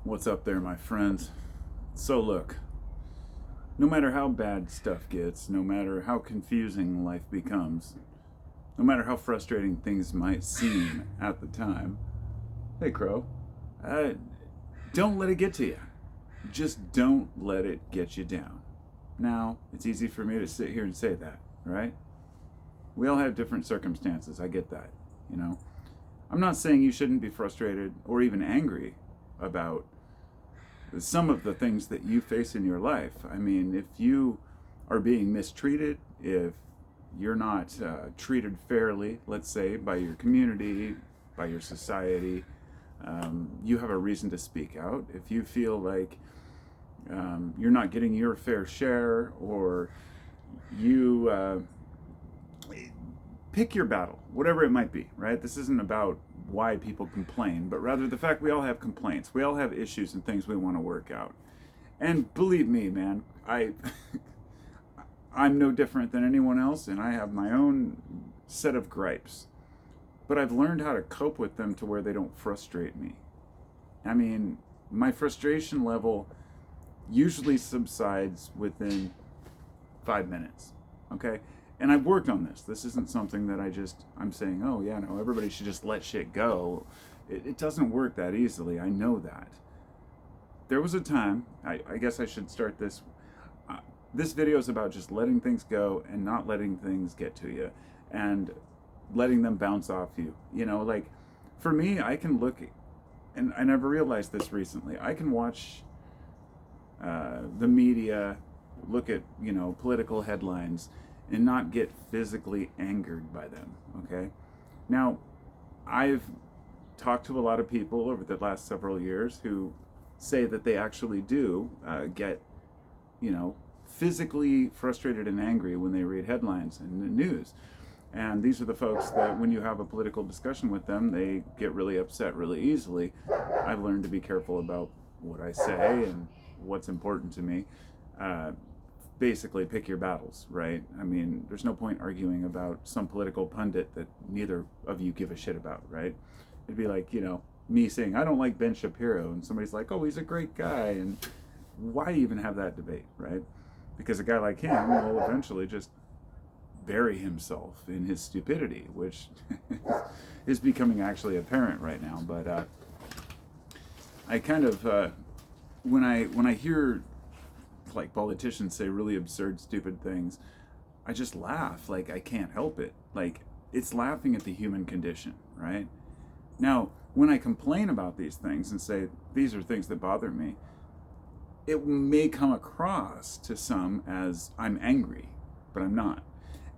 What's up there, my friends? So, look, no matter how bad stuff gets, no matter how confusing life becomes, no matter how frustrating things might seem at the time, hey, Crow, uh, don't let it get to you. Just don't let it get you down. Now, it's easy for me to sit here and say that, right? We all have different circumstances. I get that, you know? I'm not saying you shouldn't be frustrated or even angry about some of the things that you face in your life. I mean, if you are being mistreated, if you're not treated fairly, let's say, by your community, by your society, you have a reason to speak out. If you feel like you're not getting your fair share, or you pick your battle, whatever it might be, right? This isn't about why people complain, but rather the fact we all have complaints. We all have issues and things we want to work out. And believe me, man, I'm no different than anyone else, and I have my own set of gripes. But I've learned how to cope with them to where they don't frustrate me. I mean, my frustration level usually subsides within 5 minutes. Okay? And I've worked on this. This isn't something that I'm saying, oh, yeah, no, everybody should just let shit go. It doesn't work that easily. I know that. There was a time, I guess I should start this. This video is about just letting things go and not letting things get to you and letting them bounce off you. You know, like for me, I can look, and I never realized this recently, I can watch the media, look at, political headlines, and not get physically angered by them, okay? Now, I've talked to a lot of people over the last several years who say that they actually do get, physically frustrated and angry when they read headlines in the news. And these are the folks that when you have a political discussion with them, they get really upset really easily. I've learned to be careful about what I say and what's important to me. Basically pick your battles, right? I mean, there's no point arguing about some political pundit that neither of you give a shit about, right? It'd be like, me saying, I don't like Ben Shapiro, and somebody's like, oh, he's a great guy, and why even have that debate, right? Because a guy like him will eventually just bury himself in his stupidity, which is becoming actually apparent right now. But I kind of, when I hear like politicians say really absurd, stupid things, I just laugh. Like, I can't help it. Like, it's laughing at the human condition, right? Now, when I complain about these things and say these are things that bother me, it may come across to some as I'm angry, but I'm not.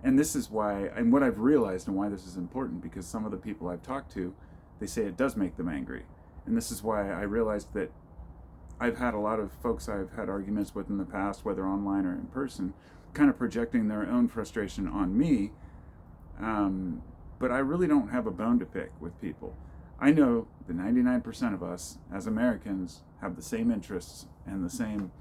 And this is why, and what I've realized and why this is important, because some of the people I've talked to, they say it does make them angry. And this is why I realized that I've had a lot of folks I've had arguments with in the past, whether online or in person, kind of projecting their own frustration on me. But I really don't have a bone to pick with people. I know the 99% of us as Americans have the same interests and the same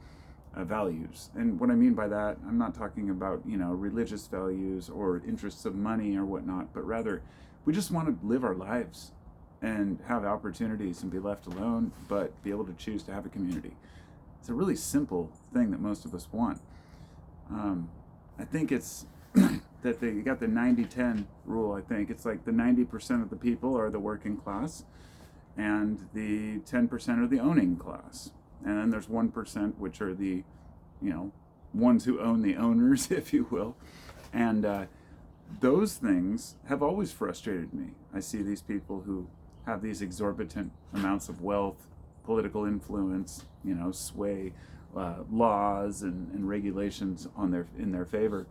values. And what I mean by that, I'm not talking about, religious values or interests of money or whatnot, but rather we just want to live our lives and have opportunities and be left alone, but be able to choose to have a community. It's a really simple thing that most of us want. I think it's that you got the 90-10 rule. I think it's like the 90% of the people are the working class and the 10% are the owning class. And then there's 1%, which are the, ones who own the owners, if you will. And those things have always frustrated me. I see these people who have these exorbitant amounts of wealth, political influence, sway laws and regulations in their favor.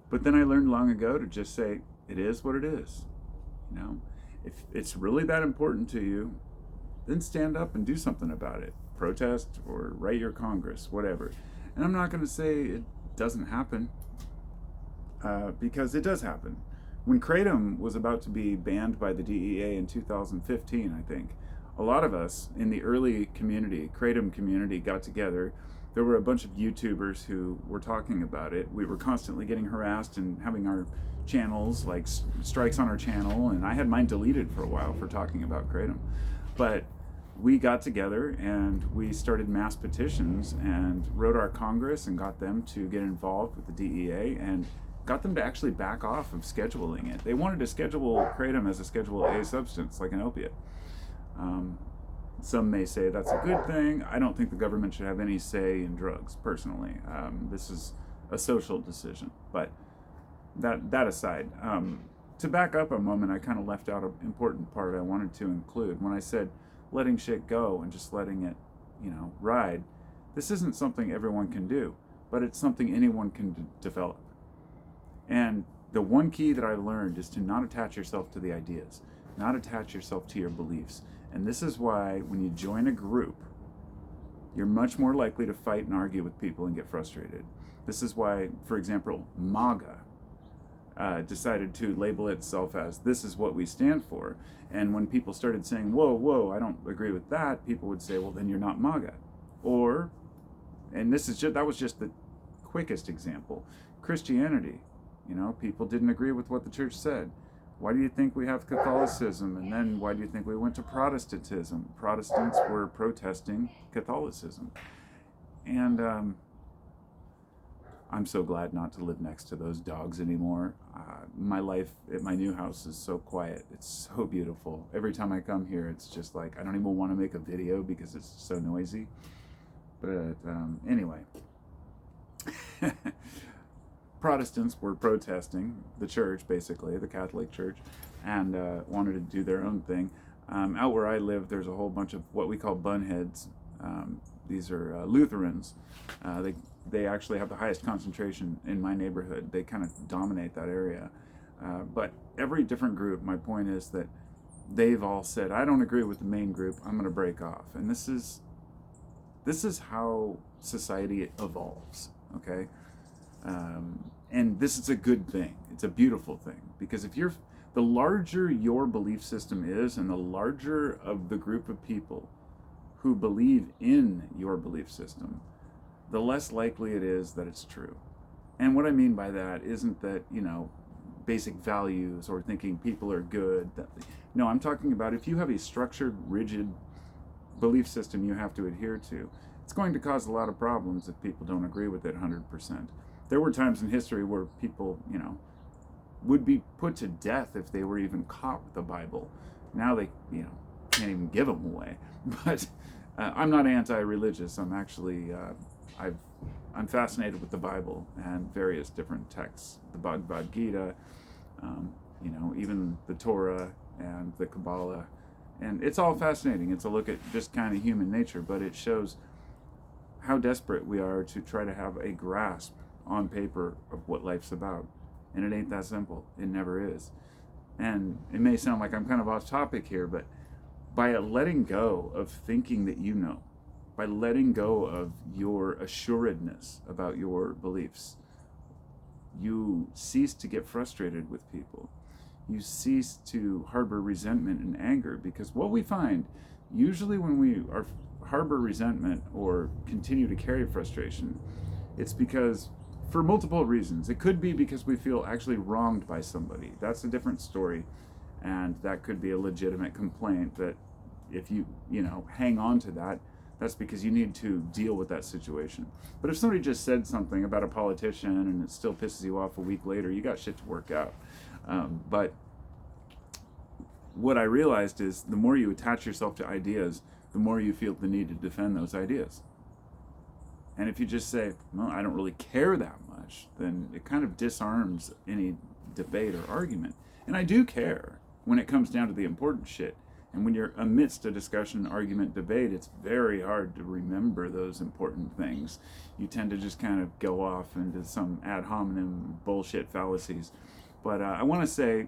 But then I learned long ago to just say, it is what it is. If it's really that important to you, then stand up and do something about it. Protest or write your Congress, whatever. And I'm not going to say it doesn't happen, because it does happen. When Kratom was about to be banned by the DEA in 2015, I think, a lot of us in the early community, Kratom community, got together. There were a bunch of YouTubers who were talking about it. We were constantly getting harassed and having our channels, like strikes on our channel, and I had mine deleted for a while for talking about Kratom. But we got together and we started mass petitions and wrote our Congress and got them to get involved with the DEA and got them to actually back off of scheduling it. They wanted to schedule kratom as a Schedule A substance, like an opiate. Some may say that's a good thing. I don't think the government should have any say in drugs, personally. This is a social decision. But that aside, to back up a moment, I kind of left out an important part I wanted to include. When I said letting shit go and just letting it, ride, this isn't something everyone can do, but it's something anyone can develop. And the one key that I learned is to not attach yourself to the ideas, not attach yourself to your beliefs. And this is why when you join a group, you're much more likely to fight and argue with people and get frustrated. This is why, for example, MAGA decided to label itself as this is what we stand for. And when people started saying, whoa, I don't agree with that, people would say, well, then you're not MAGA. Or, and that was just the quickest example, Christianity. People didn't agree with what the church said. Why do you think we have Catholicism? And then why do you think we went to Protestantism? Protestants were protesting Catholicism. And I'm so glad not to live next to those dogs anymore. My life at my new house is so quiet. It's so beautiful. Every time I come here, it's just like, I don't even want to make a video because it's so noisy. But anyway. Protestants were protesting the church, basically, the Catholic Church, and wanted to do their own thing. Out where I live, there's a whole bunch of what we call bunheads. These are Lutherans. They actually have the highest concentration in my neighborhood. They kind of dominate that area. But every different group, my point is that they've all said, I don't agree with the main group, I'm going to break off. And this is how society evolves, okay? And this is a good thing. It's a beautiful thing, because the larger your belief system is, and the larger of the group of people who believe in your belief system, the less likely it is that it's true. And what I mean by that isn't that, basic values or thinking people are good. No, I'm talking about if you have a structured, rigid belief system you have to adhere to, it's going to cause a lot of problems if people don't agree with it 100%. There were times in history where people, would be put to death if they were even caught with the Bible. Now they, can't even give them away. But I'm not anti-religious. I'm actually, I'm fascinated with the Bible and various different texts, the Bhagavad Gita, even the Torah and the Kabbalah. And it's all fascinating. It's a look at just kind of human nature, but it shows how desperate we are to try to have a grasp on paper of what life's about. And it ain't that simple. It never is. And it may sound like I'm kind of off topic here, but by letting go of thinking that by letting go of your assuredness about your beliefs, you cease to get frustrated with people. You cease to harbor resentment and anger, because what we find, usually when we harbor resentment or continue to carry frustration, it's because for multiple reasons. It could be because we feel actually wronged by somebody. That's a different story. And that could be a legitimate complaint that if you, hang on to that, that's because you need to deal with that situation. But if somebody just said something about a politician and it still pisses you off a week later, you got shit to work out. But what I realized is the more you attach yourself to ideas, the more you feel the need to defend those ideas. And if you just say, well, I don't really care that much, then it kind of disarms any debate or argument. And I do care when it comes down to the important shit. And when you're amidst a discussion, argument, debate, it's very hard to remember those important things. You tend to just kind of go off into some ad hominem bullshit fallacies. But I want to say,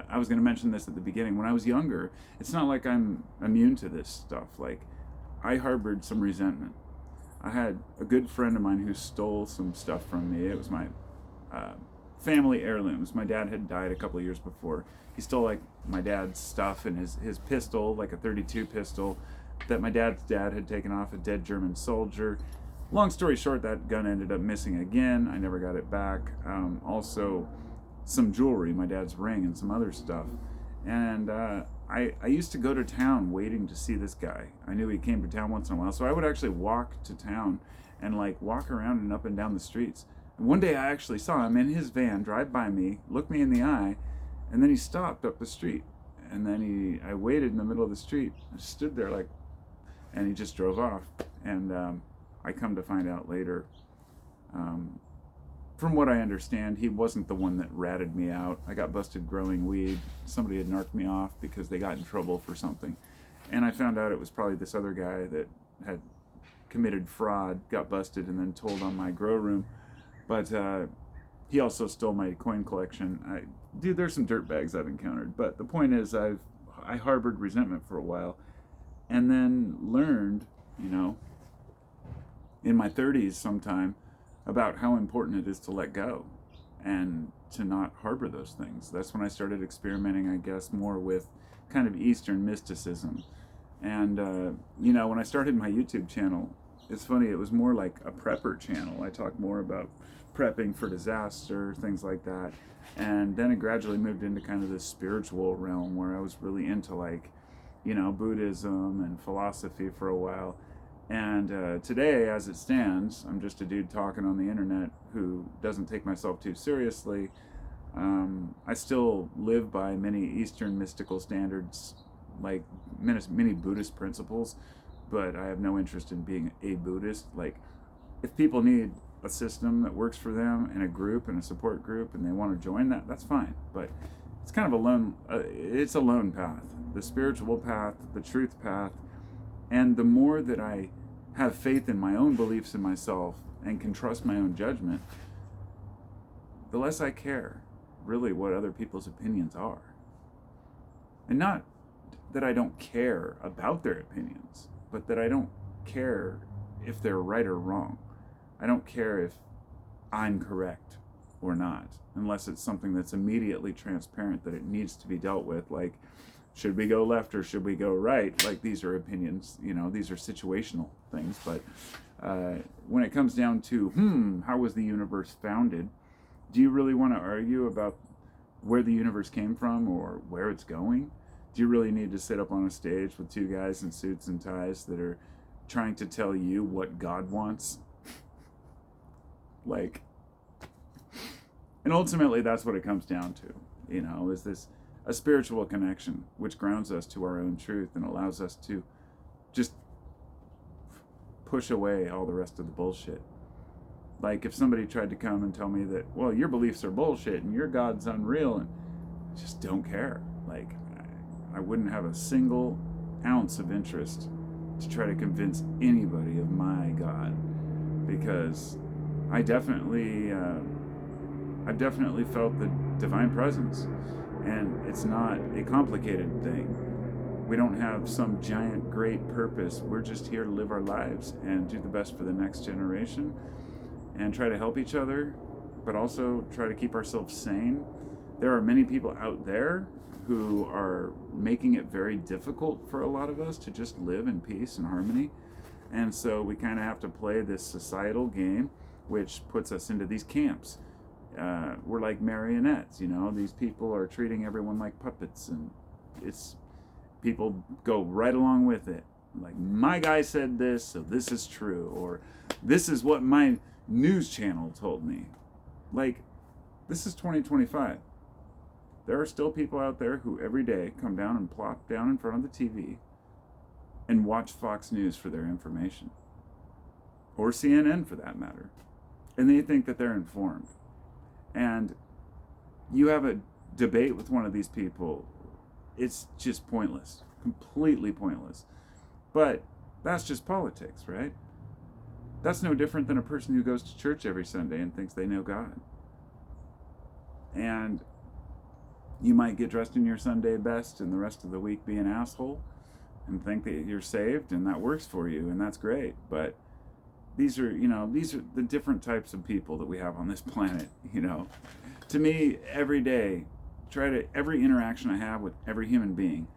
I was going to mention this at the beginning. When I was younger, it's not like I'm immune to this stuff. Like, I harbored some resentment. I had a good friend of mine who stole some stuff from me. It was my family heirlooms. My dad had died a couple of years before. He stole like my dad's stuff and his pistol, like a .32 pistol that my dad's dad had taken off a dead German soldier. Long story short, that gun ended up missing again. I never got it back. Also, some jewelry, my dad's ring and some other stuff. And I used to go to town waiting to see this guy. I knew he came to town once in a while, so I would actually walk to town and like walk around and up and down the streets. And one day I actually saw him in his van drive by me, look me in the eye, and then he stopped up the street. And then I waited in the middle of the street, I stood there like, and he just drove off. And I come to find out later, um, from what I understand, he wasn't the one that ratted me out. I got busted growing weed. Somebody had narked me off because they got in trouble for something. And I found out it was probably this other guy that had committed fraud, got busted, and then told on my grow room. But he also stole my coin collection. Dude, there's some dirtbags I've encountered. But the point is, I harbored resentment for a while, and then learned, in my 30s sometime, about how important it is to let go and to not harbor those things. That's when I started experimenting, I guess, more with kind of Eastern mysticism. And, when I started my YouTube channel, it's funny, it was more like a prepper channel. I talk more about prepping for disaster, things like that. And then it gradually moved into kind of this spiritual realm where I was really into Buddhism and philosophy for a while. And today, as it stands, I'm just a dude talking on the internet who doesn't take myself too seriously. I still live by many Eastern mystical standards, like many Buddhist principles, but I have no interest in being a Buddhist. Like, if people need a system that works for them and a group and a support group and they want to join that, that's fine. But it's kind of it's a lone path. The spiritual path, the truth path. And the more that I have faith in my own beliefs in myself and can trust my own judgment, the less I care, really, what other people's opinions are. And not that I don't care about their opinions, but that I don't care if they're right or wrong. I don't care if I'm correct or not, unless it's something that's immediately transparent that it needs to be dealt with, like, should we go left or should we go right? Like, these are opinions, these are situational things. But when it comes down to, how was the universe founded? Do you really want to argue about where the universe came from or where it's going? Do you really need to sit up on a stage with two guys in suits and ties that are trying to tell you what God wants? And ultimately that's what it comes down to, is this a spiritual connection which grounds us to our own truth and allows us to just push away all the rest of the bullshit. Like, if somebody tried to come and tell me that, well, your beliefs are bullshit and your God's unreal, and I just don't care. Like, I wouldn't have a single ounce of interest to try to convince anybody of my God, because I've definitely felt the divine presence, and it's not a complicated thing. We don't have some giant great purpose. We're just here to live our lives and do the best for the next generation and try to help each other, but also try to keep ourselves sane. There are many people out there who are making it very difficult for a lot of us to just live in peace and harmony. And so we kind of have to play this societal game, which puts us into these camps. We're like marionettes, These people are treating everyone like puppets, and people go right along with it. Like, my guy said this, so this is true, or this is what my news channel told me. Like, this is 2025. There are still people out there who every day come down and plop down in front of the TV and watch Fox News for their information, or CNN for that matter, and they think that they're informed. And you have a debate with one of these people, it's just pointless, completely pointless. But that's just politics, right? That's no different than a person who goes to church every Sunday and thinks they know God. And you might get dressed in your Sunday best and the rest of the week be an asshole and think that you're saved, and that works for you, and that's great. But these are the different types of people that we have on this planet, To me, every day, every interaction I have with every human being,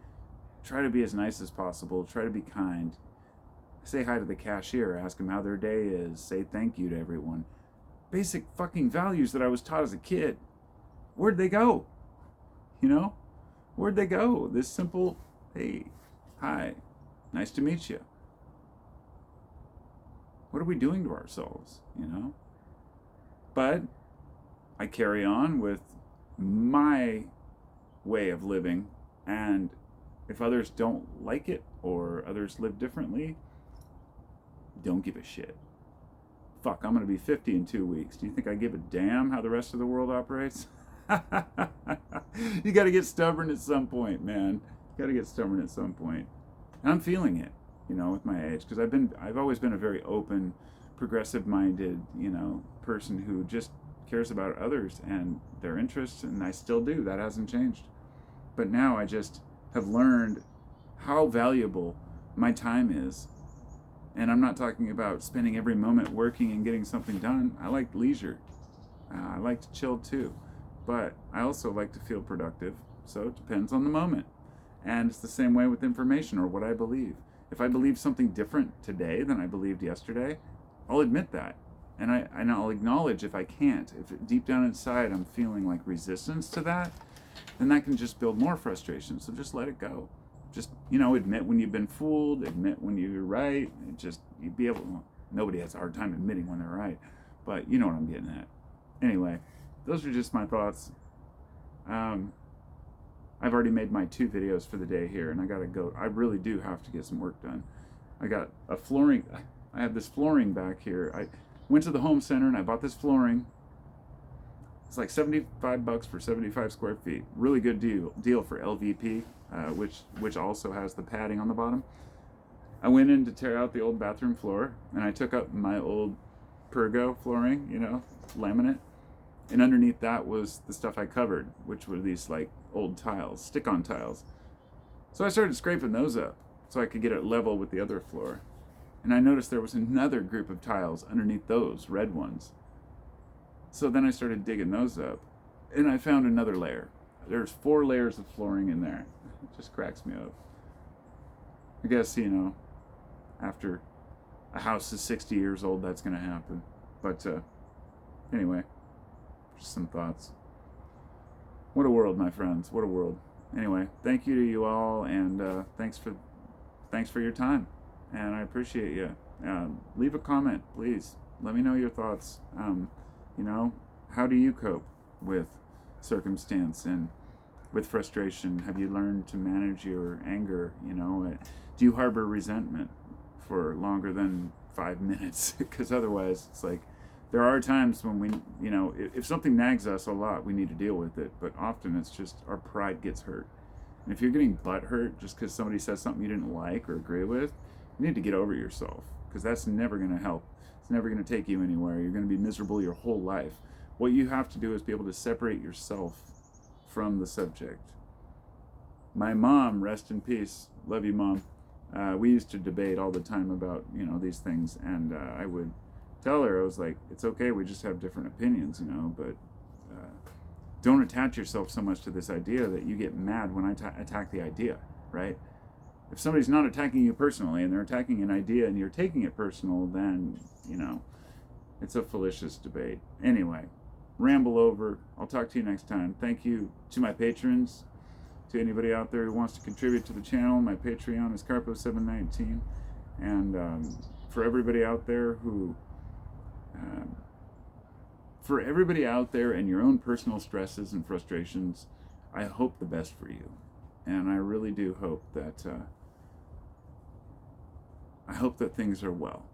try to be as nice as possible, try to be kind. Say hi to the cashier, ask them how their day is, say thank you to everyone. Basic fucking values that I was taught as a kid. Where'd they go? Where'd they go? This simple, hey, hi, nice to meet you. What are we doing to ourselves, you know? But I carry on with my way of living, and if others don't like it or others live differently, don't give a shit. Fuck, I'm gonna be 50 in 2 weeks. Do you think I give a damn how the rest of the world operates? You gotta get stubborn at some point, man. You gotta get stubborn at some point. And I'm feeling it, you know, with my age, because I've always been a very open, progressive-minded, you know, person who just cares about others and their interests, and I still do. That hasn't changed. But now I just have learned how valuable my time is. And I'm not talking about spending every moment working and getting something done. I like leisure. I like to chill too. But I also like to feel productive. So it depends on the moment. And it's the same way with information or what I believe. If I believe something different today than I believed yesterday, I'll admit that. And I'll acknowledge if I can't. If deep down inside I'm feeling like resistance to that, then that can just build more frustration. So just let it go. Just, you know, admit when you've been fooled, admit when you're right. And just, you'd be able to, well, nobody has a hard time admitting when they're right. But you know what I'm getting at. Anyway, those are just my thoughts. I've already made my 2 videos for the day here, and I gotta go. I really do have to get some work done. I got a flooring, I have this flooring back here. I went to the home center and I bought this flooring. It's like $75 for 75 square feet. Really good deal for LVP, which also has the padding on the bottom. I went in to tear out the old bathroom floor, and I took up my old Pergo flooring, you know, laminate. And underneath that was the stuff I covered, which were these like old tiles, stick-on tiles. So I started scraping those up so I could get it level with the other floor. And I noticed there was another group of tiles underneath those red ones. So then I started digging those up, and I found another layer. There's 4 layers of flooring in there. It just cracks me up. I guess, you know, after a house is 60 years old, that's going to happen. But anyway, just some thoughts. What a world, my friends. What a world. Anyway, thank you to you all, and thanks for your time. And I appreciate you. Leave a comment, please. Let me know your thoughts. You know, how do you cope with circumstance and with frustration? Have you learned to manage your anger? You know, do you harbor resentment for longer than 5 minutes? Because otherwise, it's like, there are times when we, you know, if something nags us a lot, we need to deal with it. But often it's just our pride gets hurt. And if you're getting butt hurt just because somebody says something you didn't like or agree with, you need to get over yourself, because that's never going to help. It's never going to take you anywhere. You're going to be miserable your whole life. What you have to do is be able to separate yourself from the subject. My mom, rest in peace, love you, Mom. We used to debate all the time about, you know, these things, and I would tell her, I was like, it's okay, we just have different opinions, you know, but don't attach yourself so much to this idea that you get mad when I attack the idea, right? If somebody's not attacking you personally and they're attacking an idea and you're taking it personal, then, you know, it's a fallacious debate. Anyway, ramble over. I'll talk to you next time. Thank you to my patrons, to anybody out there who wants to contribute to the channel. My Patreon is Carpo719. And for everybody out there who, for everybody out there and your own personal stresses and frustrations, I hope the best for you. And I really do hope that things are well,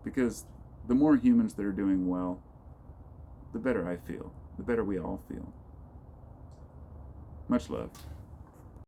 because the more humans that are doing well, the better I feel, the better we all feel. Much love.